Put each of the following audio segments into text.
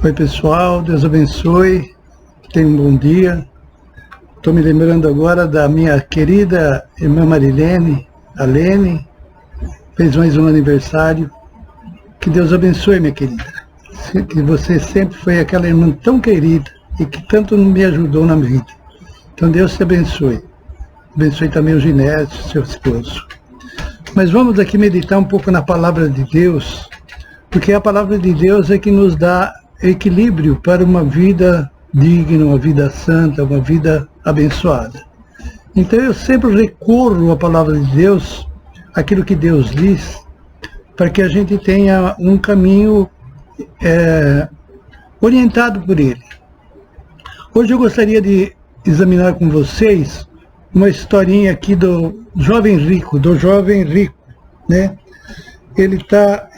Oi pessoal, Deus abençoe, tenham um bom dia. Estou me lembrando agora da minha querida irmã Marilene, a Lene, fez mais um aniversário. Que Deus abençoe, minha querida. Que você sempre foi aquela irmã tão querida e que tanto me ajudou na vida. Então Deus te abençoe. Abençoe também o Ginésio, seu esposo. Mas vamos aqui meditar um pouco na palavra de Deus, porque a palavra de Deus é que nos dá equilíbrio para uma vida digna, uma vida santa, uma vida abençoada. Então eu sempre recorro à palavra de Deus, aquilo que Deus diz, para que a gente tenha um caminho orientado por Ele. Hoje eu gostaria de examinar com vocês uma historinha aqui do jovem rico, né? Ele está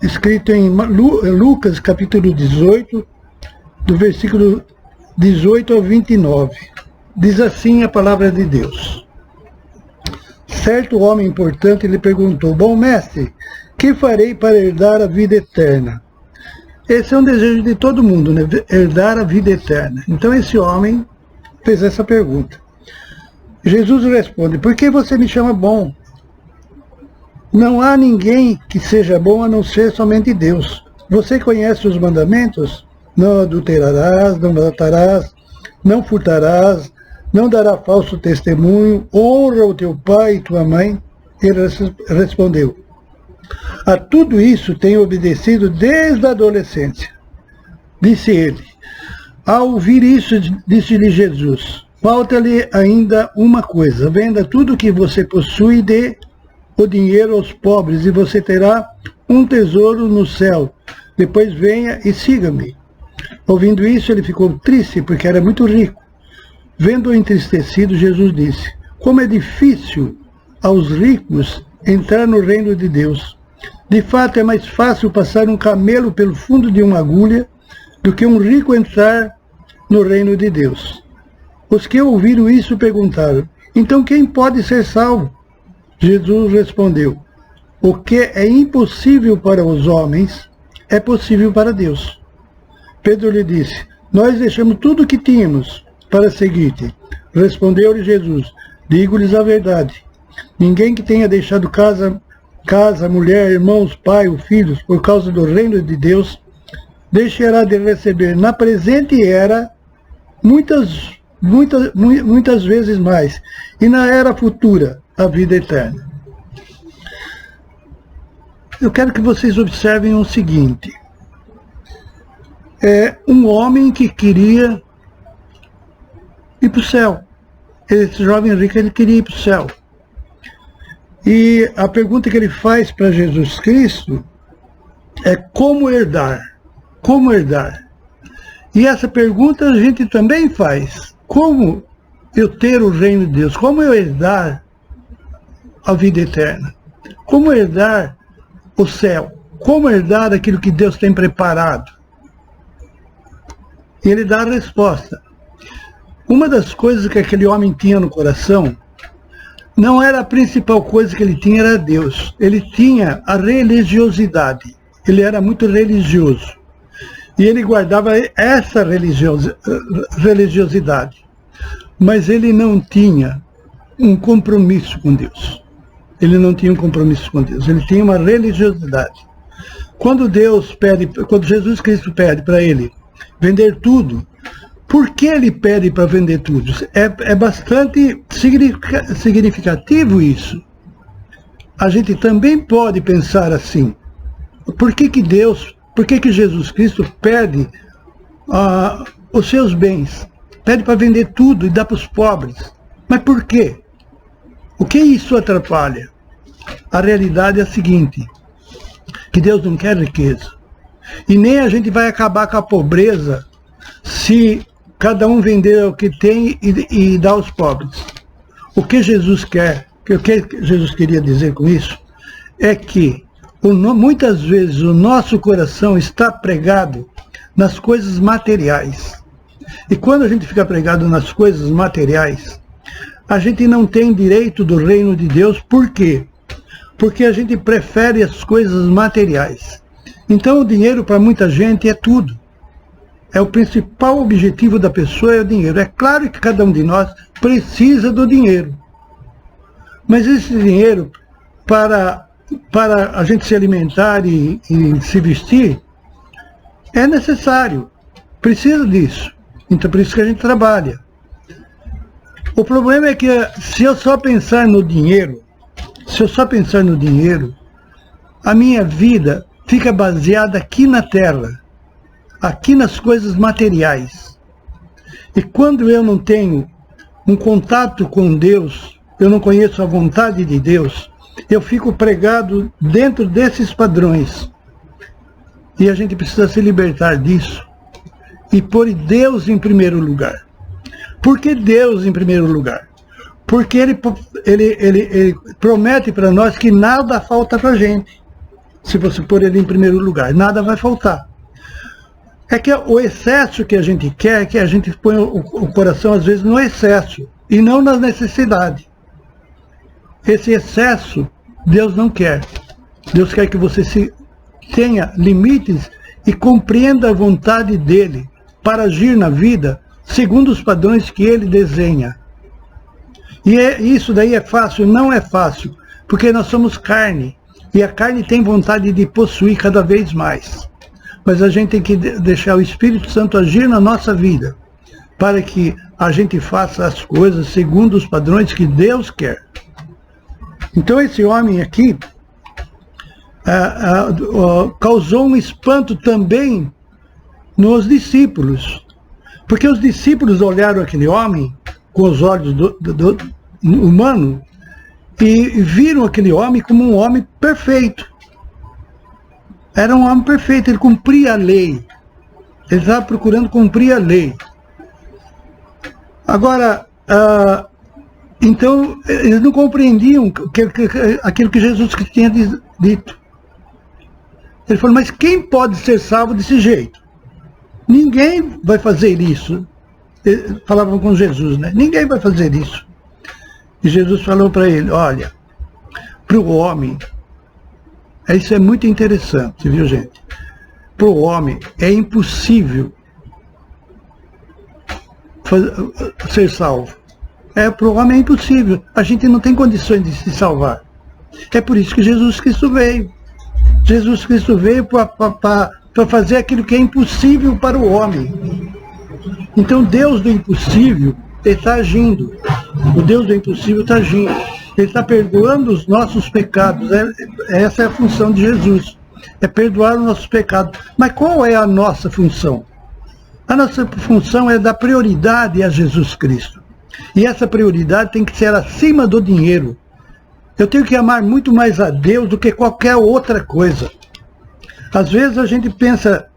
escrito em Lucas capítulo 18, do versículo 18 ao 29. Diz assim a palavra de Deus. Certo homem importante lhe perguntou: bom mestre, que farei para herdar a vida eterna? Esse é um desejo de todo mundo, né? Herdar a vida eterna. Então esse homem fez essa pergunta. Jesus responde: por que você me chama bom? Não há ninguém que seja bom a não ser somente Deus. Você conhece os mandamentos? Não adulterarás, não matarás, não furtarás, não dará falso testemunho, honra o teu pai e tua mãe. Ele respondeu: a tudo isso tenho obedecido desde a adolescência. Disse ele. Ao ouvir isso, disse-lhe Jesus: falta-lhe ainda uma coisa. Venda tudo o que você possui e dê o dinheiro aos pobres, e você terá um tesouro no céu. Depois venha e siga-me. Ouvindo isso, ele ficou triste, porque era muito rico. Vendo-o entristecido, Jesus disse: como é difícil aos ricos entrar no reino de Deus. De fato, é mais fácil passar um camelo pelo fundo de uma agulha do que um rico entrar no reino de Deus. Os que ouviram isso perguntaram: então quem pode ser salvo? Jesus respondeu: o que é impossível para os homens é possível para Deus. Pedro lhe disse: nós deixamos tudo o que tínhamos para seguir-te. Respondeu-lhe Jesus: digo-lhes a verdade. Ninguém que tenha deixado casa, mulher, irmãos, pai ou filhos por causa do reino de Deus, deixará de receber na presente era muitas vezes mais, e na era futura a vida eterna. Eu quero que vocês observem o seguinte: é um homem que queria ir para o céu. Esse jovem rico, ele queria ir para o céu. E a pergunta que ele faz para Jesus Cristo é: como herdar? Como herdar? E essa pergunta a gente também faz: como eu ter o reino de Deus? Como eu herdar a vida eterna? Como herdar o céu? Como herdar aquilo que Deus tem preparado? E ele dá a resposta. Uma das coisas que aquele homem tinha no coração não era a principal coisa que ele tinha, era Deus. Ele tinha a religiosidade. Ele era muito religioso. E ele guardava essa religiosidade. Mas ele não tinha um compromisso com Deus. Ele não tinha um compromisso com Deus. Ele tinha uma religiosidade. Quando Jesus Cristo pede para ele vender tudo, por que ele pede para vender tudo? É bastante significativo isso. A gente também pode pensar assim: por que Jesus Cristo pede os seus bens? Pede para vender tudo e dar para os pobres. Mas por quê? O que isso atrapalha? A realidade é a seguinte: que Deus não quer riqueza. E nem a gente vai acabar com a pobreza se cada um vender o que tem e dar aos pobres. O que Jesus quer, o que Jesus queria dizer com isso, é que muitas vezes o nosso coração está pregado nas coisas materiais. E quando a gente fica pregado nas coisas materiais, a gente não tem direito do reino de Deus. Por quê? Porque a gente prefere as coisas materiais. Então o dinheiro para muita gente é tudo. É o principal objetivo da pessoa, é o dinheiro. É claro que cada um de nós precisa do dinheiro. Mas esse dinheiro, para a gente se alimentar e se vestir, é necessário. Precisa disso. Então por isso que a gente trabalha. O problema é que se eu só pensar no dinheiro, a minha vida fica baseada aqui na terra, aqui nas coisas materiais. E quando eu não tenho um contato com Deus, eu não conheço a vontade de Deus, eu fico pregado dentro desses padrões. E a gente precisa se libertar disso e pôr Deus em primeiro lugar. Por que Deus em primeiro lugar? Porque Ele promete para nós que nada falta para a gente. Se você pôr Ele em primeiro lugar, nada vai faltar. É que o excesso que a gente quer é que a gente põe o coração às vezes no excesso e não na necessidade. Esse excesso Deus não quer. Deus quer que você tenha limites e compreenda a vontade dEle para agir na vida segundo os padrões que Ele desenha. E isso daí é fácil? Não é fácil, porque nós somos carne, e a carne tem vontade de possuir cada vez mais. Mas a gente tem que deixar o Espírito Santo agir na nossa vida, para que a gente faça as coisas segundo os padrões que Deus quer. Então esse homem aqui causou um espanto também nos discípulos, porque os discípulos olharam aquele homem com os olhos do humano e viram aquele homem como um homem perfeito. Era um homem perfeito, ele cumpria a lei. Ele estava procurando cumprir a lei. Agora, então, eles não compreendiam aquilo que Jesus tinha dito. Ele falou, mas quem pode ser salvo desse jeito? Ninguém vai fazer isso. Eles falavam com Jesus, né? Ninguém vai fazer isso. E Jesus falou para ele, olha, para o homem, isso é muito interessante, viu, gente? Para o homem é impossível ser salvo. Para o homem é impossível. A gente não tem condições de se salvar. É por isso que Jesus Cristo veio. Jesus Cristo veio para fazer aquilo que é impossível para o homem. Então Deus do impossível está agindo. O Deus do impossível está agindo. Ele está perdoando os nossos pecados. Essa é a função de Jesus. É perdoar os nossos pecados. Mas qual é a nossa função? A nossa função é dar prioridade a Jesus Cristo. E essa prioridade tem que ser acima do dinheiro. Eu tenho que amar muito mais a Deus do que qualquer outra coisa. Às vezes a gente pensa,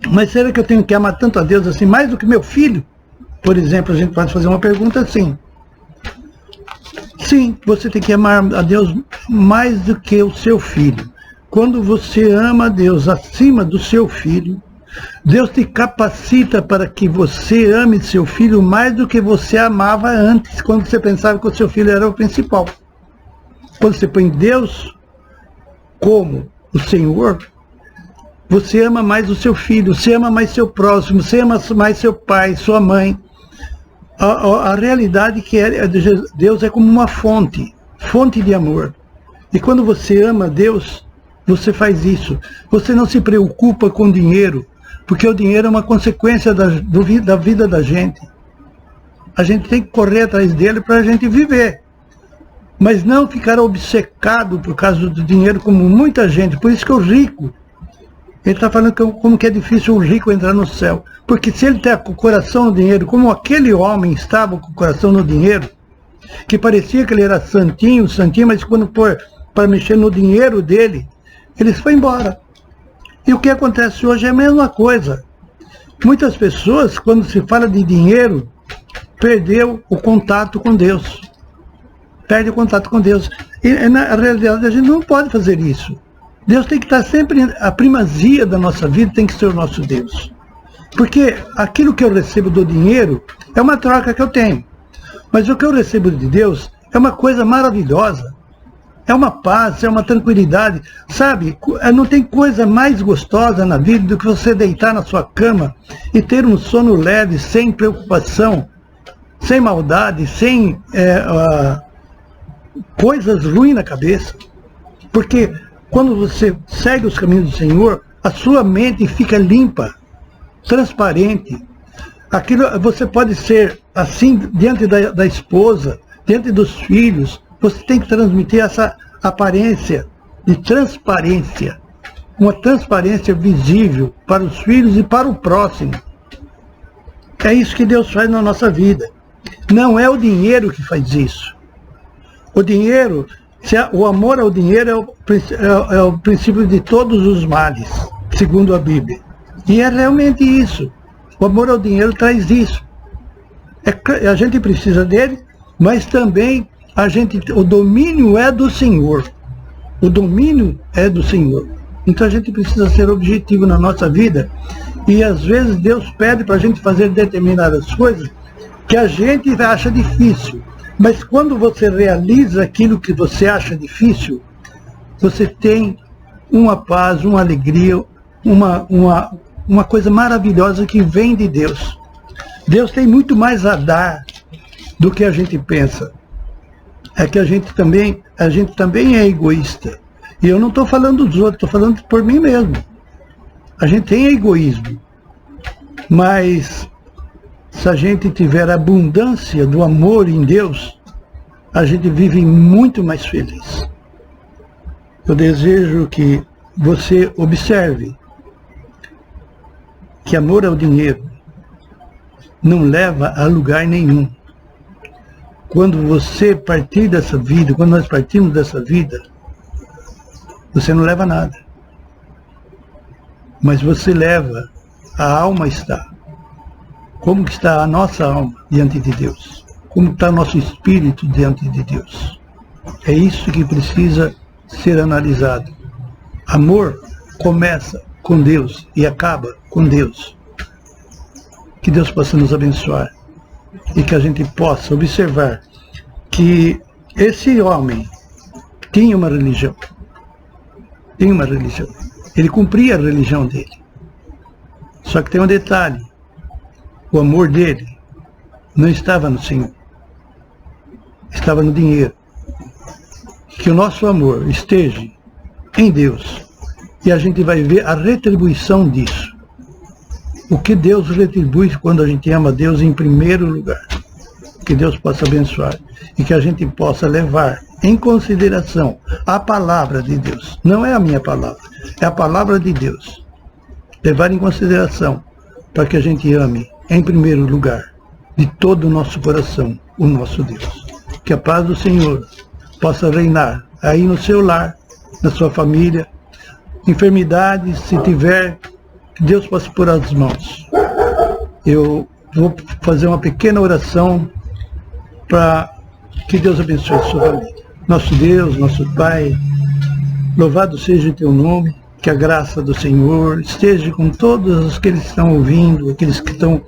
mas será que eu tenho que amar tanto a Deus assim, mais do que meu filho? Por exemplo, a gente pode fazer uma pergunta assim. Sim, você tem que amar a Deus mais do que o seu filho. Quando você ama a Deus acima do seu filho, Deus te capacita para que você ame seu filho mais do que você amava antes, quando você pensava que o seu filho era o principal. Quando você põe Deus como o Senhor, você ama mais o seu filho, você ama mais seu próximo, você ama mais seu pai, sua mãe. A realidade que Deus é como uma fonte de amor. E quando você ama Deus, você faz isso. Você não se preocupa com dinheiro, porque o dinheiro é uma consequência da vida da gente. A gente tem que correr atrás dele para a gente viver. Mas não ficar obcecado por causa do dinheiro como muita gente. Por isso que o rico, ele está falando como que é difícil o rico entrar no céu. Porque se ele está com o coração no dinheiro, como aquele homem estava com o coração no dinheiro, que parecia que ele era santinho, mas quando for para mexer no dinheiro dele, ele foi embora. E o que acontece hoje é a mesma coisa. Muitas pessoas, quando se fala de dinheiro, perdeu o contato com Deus. Perde o contato com Deus. E na realidade a gente não pode fazer isso. Deus tem que estar sempre, a primazia da nossa vida tem que ser o nosso Deus. Porque aquilo que eu recebo do dinheiro é uma troca que eu tenho. Mas o que eu recebo de Deus é uma coisa maravilhosa. É uma paz, é uma tranquilidade. Sabe, não tem coisa mais gostosa na vida do que você deitar na sua cama e ter um sono leve, sem preocupação, sem maldade, sem coisas ruins na cabeça. Porque quando você segue os caminhos do Senhor, a sua mente fica limpa, transparente. Aquilo, você pode ser assim diante da esposa, diante dos filhos. Você tem que transmitir essa aparência de transparência, uma transparência visível para os filhos e para o próximo. É isso que Deus faz na nossa vida. Não é o dinheiro que faz isso. O dinheiro, o amor ao dinheiro é o princípio de todos os males, segundo a Bíblia. E é realmente isso. O amor ao dinheiro traz isso. A gente precisa dele, mas também o domínio é do Senhor. O domínio é do Senhor. Então a gente precisa ser objetivo na nossa vida. E às vezes Deus pede para a gente fazer determinadas coisas que a gente acha difícil. Mas quando você realiza aquilo que você acha difícil, você tem uma paz, uma alegria, uma coisa maravilhosa que vem de Deus. Deus tem muito mais a dar do que a gente pensa. É que a gente também é egoísta. E eu não estou falando dos outros, estou falando por mim mesmo. A gente tem egoísmo. Mas se a gente tiver abundância do amor em Deus, a gente vive muito mais feliz. Eu desejo que você observe que amor ao dinheiro não leva a lugar nenhum. Quando você partir dessa vida, quando nós partimos dessa vida, você não leva nada. Mas você leva, a alma está. Como que está a nossa alma diante de Deus? Como está nosso espírito diante de Deus? É isso que precisa ser analisado. Amor começa com Deus e acaba com Deus. Que Deus possa nos abençoar e que a gente possa observar que esse homem tinha uma religião. Tinha uma religião. Ele cumpria a religião dele. Só que tem um detalhe. O amor dele não estava no Senhor. Estava no dinheiro. Que o nosso amor esteja em Deus. E a gente vai ver a retribuição disso. O que Deus retribui quando a gente ama Deus em primeiro lugar. Que Deus possa abençoar. E que a gente possa levar em consideração a palavra de Deus. Não é a minha palavra. É a palavra de Deus. Levar em consideração para que a gente ame em primeiro lugar, de todo o nosso coração, o nosso Deus. Que a paz do Senhor possa reinar aí no seu lar, na sua família. Enfermidades, se tiver, que Deus possa pôr as mãos. Eu vou fazer uma pequena oração para que Deus abençoe a sua família. Nosso Deus, nosso Pai, louvado seja o teu nome, que a graça do Senhor esteja com todos aqueles que estão ouvindo, aqueles que estão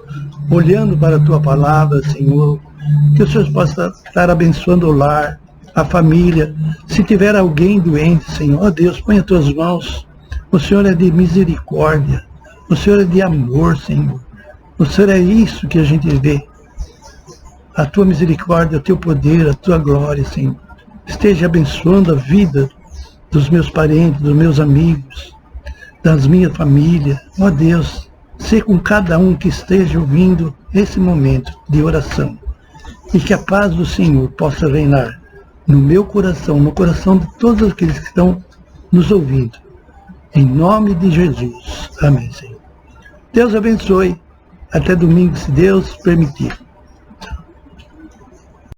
olhando para a tua palavra, Senhor. Que o Senhor possa estar abençoando o lar, a família. Se tiver alguém doente, Senhor, ó Deus, põe as tuas mãos. O Senhor é de misericórdia. O Senhor é de amor, Senhor. O Senhor é isso que a gente vê. A tua misericórdia, o teu poder, a tua glória, Senhor. Esteja abençoando a vida dos meus parentes, dos meus amigos, das minha família. Ó Deus, ser com cada um que esteja ouvindo esse momento de oração. E que a paz do Senhor possa reinar no meu coração, no coração de todos aqueles que estão nos ouvindo. Em nome de Jesus. Amém, Senhor. Deus abençoe. Até domingo, se Deus permitir.